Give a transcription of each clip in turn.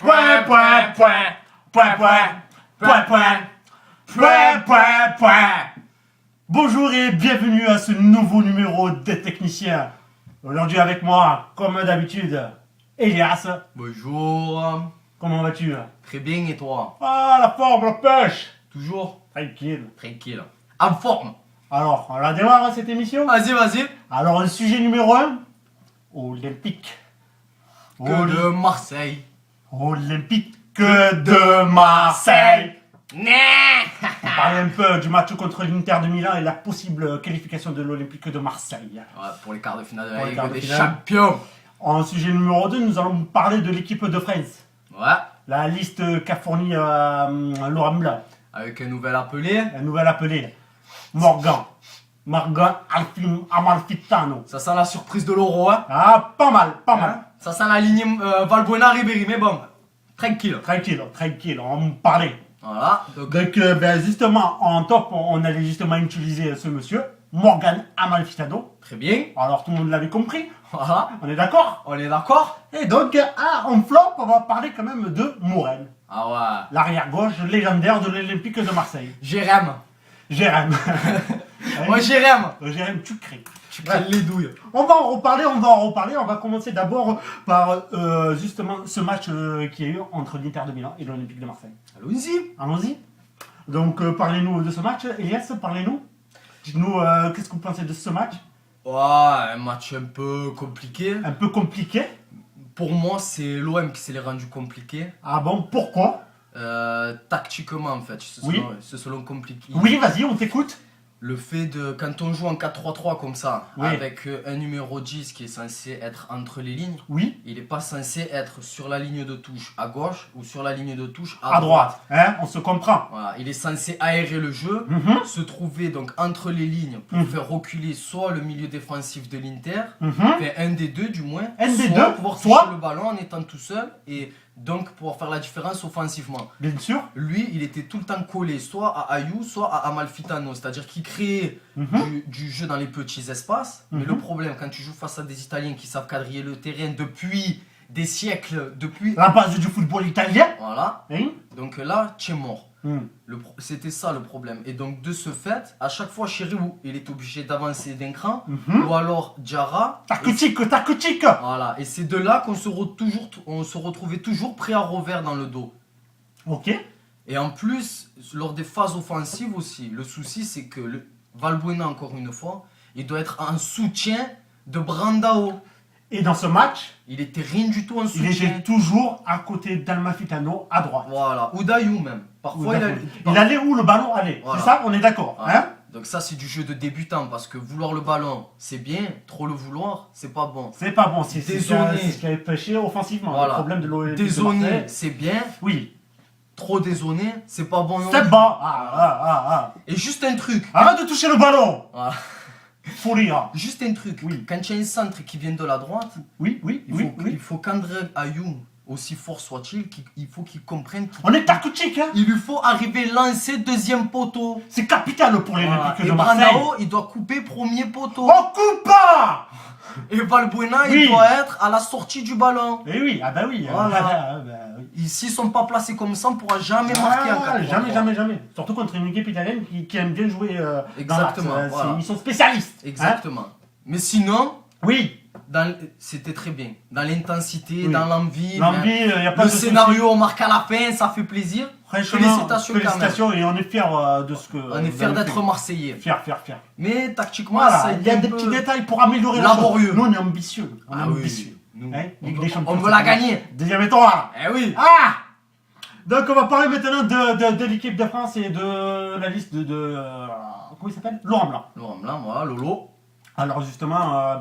Point, point, point, point, point, point, point, point, point, point. Bonjour et bienvenue à ce nouveau numéro des techniciens. Aujourd'hui avec moi, comme d'habitude, Elias. Bonjour. Comment vas-tu? Très bien et toi? Ah, la forme, la pêche. Toujours Tranquille. tranquille. En forme. Alors, on la démarre cette émission. Vas-y, vas-y. Alors, le sujet numéro 1, Olympique. Que de Marseille. Olympique de Marseille. Né. On parlait un peu du match contre l'Inter de Milan et la possible qualification de l'Olympique de Marseille. Ouais, pour les quarts de finale de Pour la les Ligue quarts de des finale. Champions. En sujet numéro 2, nous allons parler de l'équipe de France. Ouais. La liste qu'a fournie Laurent Blanc. Avec un nouvel appelé. La nouvelle appelée Morgan Amalfitano. Ça sent la surprise de l'Euro, hein. Ah, pas mal, pas mal. Ça sent la lignée Valbuena-Ribéry, mais bon. Tranquille. Tranquille, on va en parler. Voilà. Donc, Donc, justement, en top, on allait justement utiliser ce monsieur, Morgan Amalfitano. très bien. Alors, tout le monde l'avait compris, Voilà. on est d'accord? On est d'accord? Et donc, en flop, on va parler quand même de Morel, Ah ouais. l'arrière-gauche légendaire de l'Olympique de Marseille. Jérém. Jérém. Moi, Jérém. Jérém, tu crées. Tu crées les douilles. On va en reparler. On va commencer d'abord par justement ce match qui a eu entre l'Inter de Milan et l'Olympique de Marseille. Allons-y. Allons-y. Donc, parlez-nous de ce match. Elias, parlez-nous. Dites-nous qu'est-ce que vous pensez de ce match. Ouais, un match un peu compliqué. Un peu compliqué. Pour moi, c'est l'OM qui s'est les rendu compliqué. Ah bon, pourquoi? Tactiquement, en fait, Oui. ce selon compliqué. Oui, vas-y, on t'écoute. Le fait de, quand on joue en 4-3-3 comme ça, Oui. avec un numéro 10 qui est censé être entre les lignes, Oui, il n'est pas censé être sur la ligne de touche à gauche ou sur la ligne de touche à droite. Hein, on se comprend. Voilà, il est censé aérer le jeu, Mhm, se trouver donc entre les lignes pour Mhm. faire reculer soit le milieu défensif de l'Inter, mhm. enfin, un des deux du moins, Un des soit deux, pouvoir soit- toucher le ballon en étant tout seul et donc pouvoir faire la différence offensivement. Bien sûr. Lui, il était tout le temps collé soit à Ayou, soit à Amalfitano, c'est-à-dire qu'il créait Mhm. du jeu dans les petits espaces. Mais Mhm. le problème, quand tu joues face à des Italiens qui savent quadriller le terrain depuis des siècles, depuis... La base du football italien. Voilà, Hein. donc là, tu es mort. Mhm. C'était ça le problème. Et donc de ce fait, à chaque fois, Chirou, il est obligé d'avancer d'un cran, Mhm. ou alors Diarra. Tactique. Voilà, et c'est de là qu'on se retrouvait toujours pris à revers dans le dos. Ok. Et en plus, lors des phases offensives aussi, le souci c'est que Valbuena, encore une fois, il doit être en soutien de Brandao. Et dans ce match, Il était rien du tout en il soutien. était toujours à côté d'Amalfitano à droite. Voilà, ou d'Ayou même. Parfois, Il allait où le ballon allait. Voilà. C'est ça, on est d'accord. Voilà. Hein. Donc ça c'est du jeu de débutant parce que vouloir le ballon c'est bien, trop le vouloir c'est pas bon. C'est pas bon, c'est Dézonné. ce qui avait pêché offensivement. Voilà. Le problème de l'Olympique de Dézoné Marseille. c'est bien, Oui. trop dézoné c'est pas bon non C'est plus. bas. Ah. Et juste un truc, Arrête de toucher le ballon. voilà. Folie. Hein. Juste un truc, Oui. quand il y a un centre qui vient de la droite, Oui. il faut qu'André Ayou, aussi fort soit-il, il faut qu'il comprenne qu'il On est tactique, hein. il lui faut arriver lancer deuxième poteau. C'est capital pour les Voilà. Olympiques Et de Marseille. Brandao, il doit couper premier poteau. On coupe pas. Et Valbuena, Oui. il doit être à la sortie du ballon. Eh oui, ah bah oui. Voilà. Ah bah oui. S'ils sont pas placés comme ça, on pourra jamais marquer en 4-3-3. Jamais. Surtout contre une équipe italienne qui aime bien jouer Exactement, dans l'axe. voilà. Ils sont spécialistes. Hein. Exactement. Mais sinon, Oui. c'était très bien. Dans l'intensité, Oui. dans l'envie. L'envie, il n'y a pas Le de souci. scénario, on marque à la fin, ça fait plaisir. Franchement, Félicitations et on est fiers de ce que. On est fiers d'être Marseillais. Fiers. Mais tactiquement, Voilà, ça a il y a été des un petits peu détails pour améliorer la laborieux. chose. Nous, on est ambitieux. On est Ah oui, ambitieux. nous, Hein, on Ligue veut- des Champions, on veut c'est la pas gagner. mal. Deuxième étoile. Eh oui. Ah. Donc, on va parler maintenant de l'équipe de France et de la liste de comment il s'appelle? Laurent Blanc. Laurent Blanc, voilà, Lolo. Alors, justement,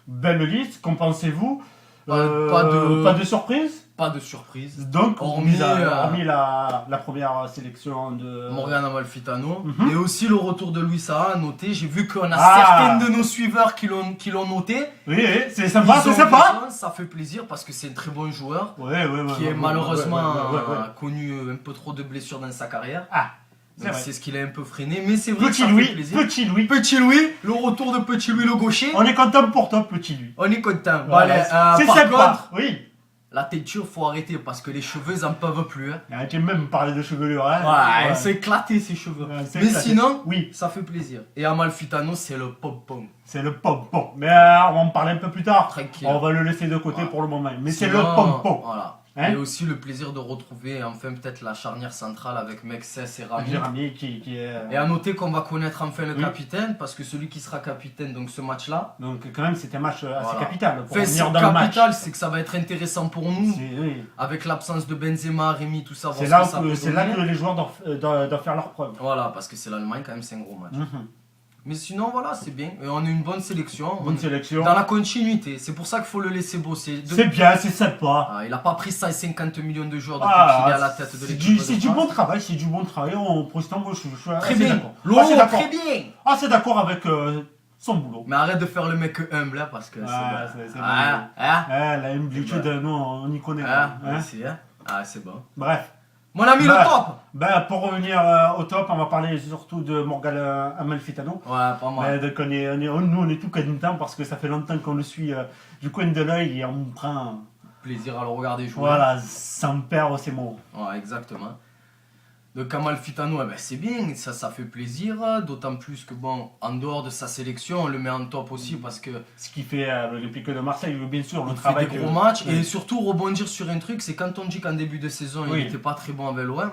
belle liste. Qu'en pensez-vous? Pas de- Pas de surprise. Pas de surprise. Donc, Hormis, hormis la première sélection de. Morgan Amalfitano. Mhm. Et aussi le retour de Luis Saha à noter. J'ai vu qu'on a Ah. certains de nos suiveurs qui l'ont noté. Oui, c'est sympa, Ils c'est ont sympa. raison, ça fait plaisir parce que c'est un très bon joueur Ouais, qui est malheureusement ouais. connu un peu trop de blessures dans sa carrière. Ah, c'est Donc vrai. c'est ce qui l'a un peu freiné. Mais c'est vrai que Petit ça Louis, fait plaisir. Petit Louis. Petit Louis, le retour de Petit Louis le gaucher. On est content pour toi, Petit Louis. On est content. Bon, Voilà, allez, c'est par sympa. contre, Oui. la teinture, faut arrêter parce que les cheveux, ils en peuvent plus. Hein. Tu même parler de chevelure, hein. Ouais, c'est éclaté ces cheveux. Ouais, c'est Mais éclaté. sinon, Oui, ça fait plaisir. Et Amalfitano, c'est le pom-pom. c'est le pom-pom. Mais on va en parler un peu plus tard. Tranquille. On va le laisser de côté Ouais. pour le moment. Mais c'est le Sinon, pom-pom. Voilà. Hein? Et aussi le plaisir de retrouver enfin peut-être la charnière centrale avec Mexès et Rami. Jérémy qui est. Et à noter qu'on va connaître enfin le Oui. capitaine, parce que celui qui sera capitaine, donc ce match-là, Donc, quand même, c'était un match assez Voilà. capital. Pour enfin, c'est revenir dans le match. capital, c'est que ça va être intéressant pour nous, Oui. avec l'absence de Benzema, Rémi, tout ça. voir C'est ce là, que ça peut c'est là donner. que les joueurs doivent faire leur preuve. Voilà, parce que c'est l'Allemagne, quand même, c'est un gros match. Mhm. Mais sinon, voilà, c'est bien. Et on a une bonne sélection. Bonne On est sélection. dans la continuité. C'est pour ça qu'il faut le laisser bosser. C'est bien, c'est sympa. Ah, il n'a pas pris 150 millions de joueurs depuis Ah, qu'il est à la tête de c'est l'équipe. c'est du bon travail, c'est du bon travail. Pour l'instant, moi, je suis Très assez bien. d'accord. Lolo, Assez d'accord. très bien. Assez d'accord avec son boulot. Mais arrête de faire le mec humble, hein, parce que Ah, c'est c'est bon. bon. Ah, La humilité de nous, on y connaît. ah, hein. merci, hein. Ah, c'est bon. Bref. Mon ami, Bah, le top. Pour revenir au top, on va parler surtout de Morgan Amalfitano. Ouais, pas mal. Donc nous, on est tout contents parce que ça fait longtemps qu'on le suit du coin de l'œil et on prend Plaisir à le regarder jouer. voilà, sans perdre ses mots. Ouais, exactement. Donc Amalfitano, eh ben, c'est bien, ça fait plaisir, d'autant plus que bon, en dehors de sa sélection, on le met en top aussi parce que Ce qui fait l'Olympique de Marseille, bien sûr, le il fait travail. des gros matchs Ouais. et surtout rebondir sur un truc, c'est quand on dit qu'en début de saison Oui. il n'était pas très bon avec l'OM.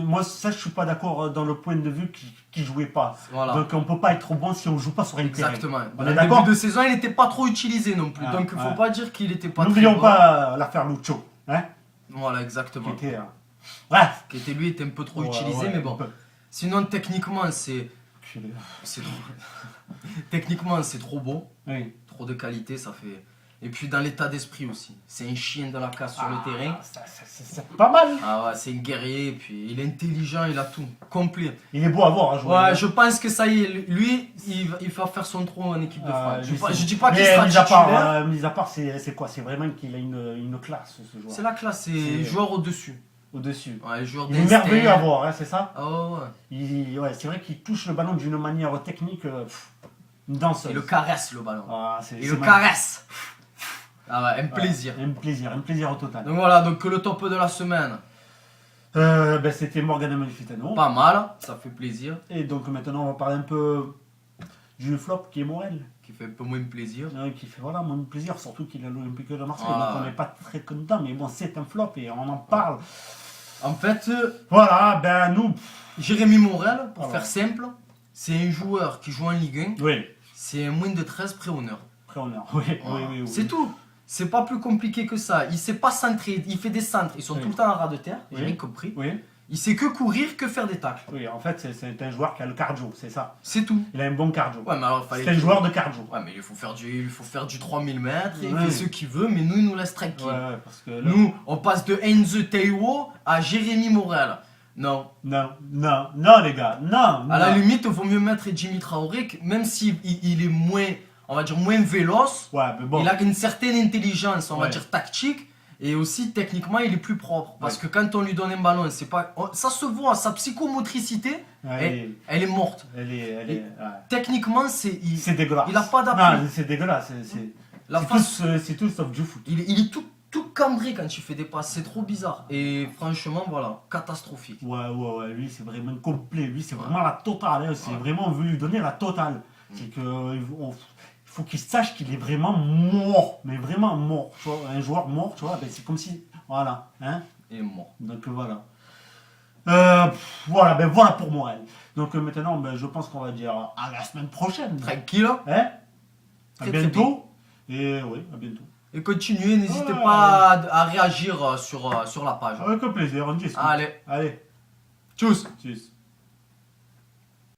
Moi, ça, je suis pas d'accord dans le point de vue qu'il jouait pas. Voilà. Donc, on peut pas être bon si on joue pas sur un terrain. Exactement. On En est d'accord. début de saison, il n'était pas trop utilisé non plus. Ah, Donc il ne faut ouais. pas dire qu'il n'était pas très N'oublions bon. pas l'affaire Lucho, hein, Voilà, qui exactement. était. Bref. Qui était lui était un peu trop Ouais, utilisé, ouais, mais bon. un peu. Sinon, techniquement, c'est trop... techniquement, c'est trop beau. Oui. Trop de qualité, ça fait... Et puis dans l'état d'esprit aussi. C'est un chien de la casse sur le terrain. C'est pas mal. Ah ouais, c'est un guerrier, et puis il est intelligent, il a tout. Complet. Il est beau à voir à jouer. Ouais, je pense que ça y est, lui, il va faire son trou en équipe de France. Je dis pas qu'il Mais sera titulaire. mis à part, c'est quoi? C'est vraiment qu'il a une classe, ce joueur. C'est la classe, c'est C'est- joueur au-dessus. Au-dessus. Ouais, joueur Il est d'instinct. merveilleux à voir, hein, c'est ça? Ah ouais, ouais. Ouais, c'est vrai qu'il touche le ballon d'une manière technique, une danseuse. Il le caresse, le ballon. Ah, Il le caresse. Ah ouais, un plaisir. Un plaisir au total. Donc voilà, donc le top de la semaine. C'était Morgan Amalfitano. Pas mal, ça fait plaisir. Et donc maintenant, on va parler un peu du flop qui est Morel. Qui fait un peu moins plaisir. Qui fait voilà, moins plaisir, surtout qu'il a l'Olympique de Marseille. Voilà. Donc on n'est pas très content, mais bon, c'est un flop et on en parle. En fait, Voilà, nous. Jérémy Morel, pour Ah faire ouais. simple, c'est un joueur qui joue en Ligue 1. Oui, C'est un moins de 13 pré-honneur. pré-honneur. Oui, Voilà. oui. C'est tout. C'est pas plus compliqué que ça. Il sait pas centrer, il fait des centres. Ils sont Oui. tout le temps à ras de terre, j'ai Oui. rien compris. Oui, Il sait que courir, que faire des tacles. oui, en fait, c'est un joueur qui a le cardio, c'est ça. C'est tout. Il a un bon cardio. Ouais, mais alors, fallait C'est un qu'il- joueur de cardio. Ouais, mais il faut faire du 3000 mètres, il Ouais. fait ce qu'il veut, mais nous, il nous laisse tranquille. Ouais, parce que là- Nous, on passe de Enzo Teiwo à Jérémy Morel. Non. Non, les gars, non. À la non. limite, il vaut mieux mettre Jimmy Traoré, même s'il il est moins, on va dire, moins véloce. Ouais, mais bon. Il a une certaine intelligence, on va Ouais. dire, tactique. Et aussi, techniquement, il est plus propre. Parce que quand on lui donne un ballon, c'est pas... ça se voit, sa psychomotricité, elle est morte. Elle est, ouais. Techniquement, C'est dégueulasse. il a pas d'appui. Non, c'est dégueulasse. La C'est face- c'est tout sauf du foot. il est tout cambré quand il fait des passes. C'est trop bizarre. Et franchement, voilà, catastrophique. Ouais, lui c'est vraiment complet. Lui c'est vraiment la totale. Hein. C'est Ouais. vraiment, on veut lui donner la totale. C'est que il faut qu'il sache qu'il est vraiment mort. Mais vraiment mort. Tu vois, un joueur mort, tu vois, ben, c'est comme si. Voilà. Hein. Il est mort. Donc voilà. Voilà pour Morel. Donc maintenant, ben, je pense qu'on va dire à la semaine prochaine. Tranquille. Hein? À Très, très bientôt. Et oui, à bientôt. Et continuez, n'hésitez Ouais. pas à réagir sur la page. Avec plaisir, on discute. Allez, Allez, tchuss. tchuss.